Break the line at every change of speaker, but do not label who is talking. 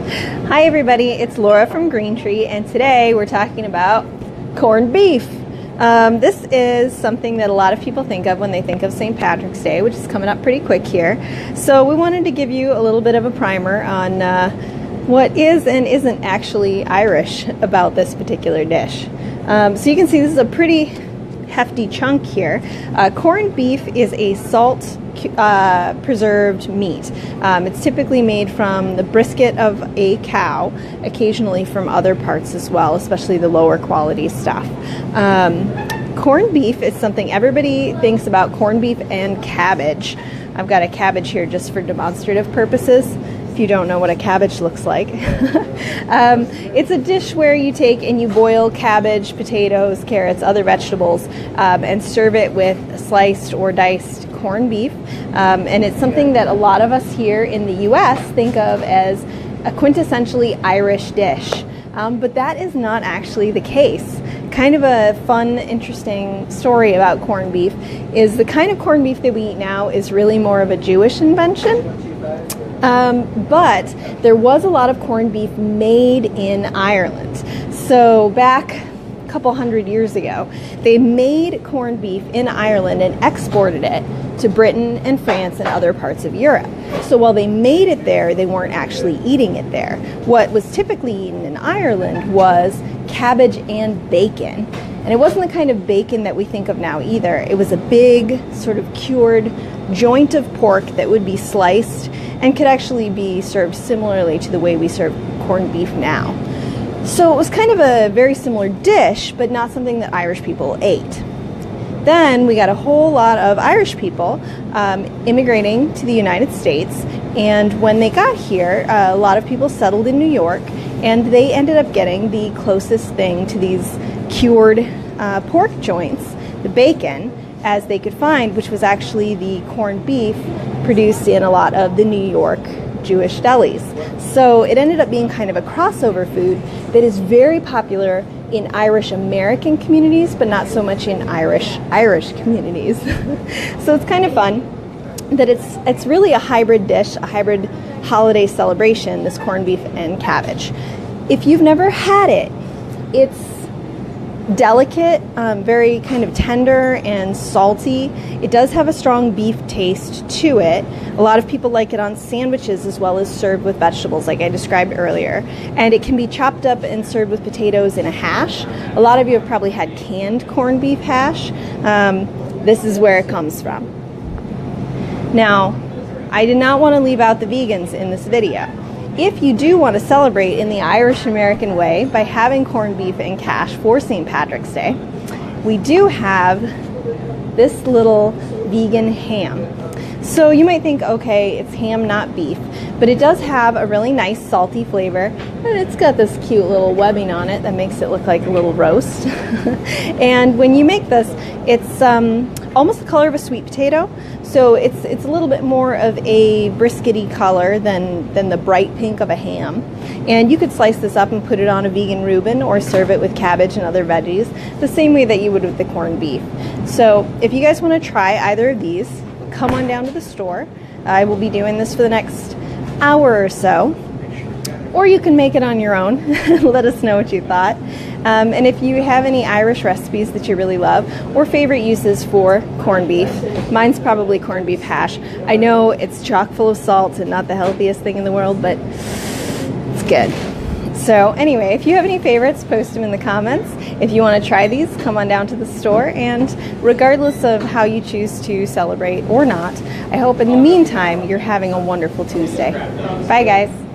Hi everybody, it's Laura from Green Tree, and today we're talking about corned beef. This is something that a lot of people think of when they think of St. Patrick's Day, which is coming up pretty quick here. So we wanted to give you a little bit of a primer on what is and isn't actually Irish about this particular dish. So you can see this is a pretty hefty chunk here. Corned beef is a salt preserved meat. It's typically made from the brisket of a cow, occasionally from other parts as well, especially the lower quality stuff. Corned beef is something everybody thinks about. Corned beef and cabbage. I've got a cabbage here just for demonstrative purposes. If you don't know what a cabbage looks like. It's a dish where you take and you boil cabbage, potatoes, carrots, other vegetables, and serve it with sliced or diced corned beef. And it's something that a lot of us here in the U.S. think of as a quintessentially Irish dish. But that is not actually the case. Kind of a fun, interesting story about corned beef is the kind of corned beef that we eat now is really more of a Jewish invention. But there was a lot of corned beef made in Ireland. So back a couple hundred years ago, they made corned beef in Ireland and exported it to Britain and France and other parts of Europe. So while they made it there, they weren't actually eating it there. What was typically eaten in Ireland was cabbage and bacon. And it wasn't the kind of bacon that we think of now either. It was a big, sort of cured joint of pork that would be sliced and could actually be served similarly to the way we serve corned beef now. So it was kind of a very similar dish, but not something that Irish people ate. Then we got a whole lot of Irish people immigrating to the United States, and when they got here, a lot of people settled in New York, and they ended up getting the closest thing to these cured pork joints, the bacon, as they could find, which was actually the corned beef produced in a lot of the New York Jewish delis. So it ended up being kind of a crossover food that is very popular in Irish American communities, but not so much in Irish communities. So it's kind of fun that it's really a hybrid dish, a hybrid holiday celebration, this corned beef and cabbage. If you've never had it, it's delicate, very kind of tender and salty. It does have a strong beef taste to it. A lot of people like it on sandwiches as well as served with vegetables like I described earlier. And it can be chopped up and served with potatoes in a hash. A lot of you have probably had canned corned beef hash. This is where it comes from. Now, I did not want to leave out the vegans in this video. If you do want to celebrate in the Irish American way by having corned beef and cash for St. Patrick's Day, we do have this little vegan ham. So you might think, okay, it's ham, not beef, but it does have a really nice salty flavor, and it's got this cute little webbing on it that makes it look like a little roast. And when you make this, it's almost the color of a sweet potato. So it's a little bit more of a briskety color than the bright pink of a ham. And you could slice this up and put it on a vegan Reuben or serve it with cabbage and other veggies the same way that you would with the corned beef. So if you guys want to try either of these, come on down to the store. I will be doing this for the next hour or so. Or you can make it on your own. Let us know what you thought. And if you have any Irish recipes that you really love or favorite uses for corned beef, mine's probably corned beef hash. I know it's chock full of salt and not the healthiest thing in the world, but it's good. So anyway, if you have any favorites, post them in the comments. If you want to try these, come on down to the store. And regardless of how you choose to celebrate or not, I hope in the meantime you're having a wonderful Tuesday. Bye guys.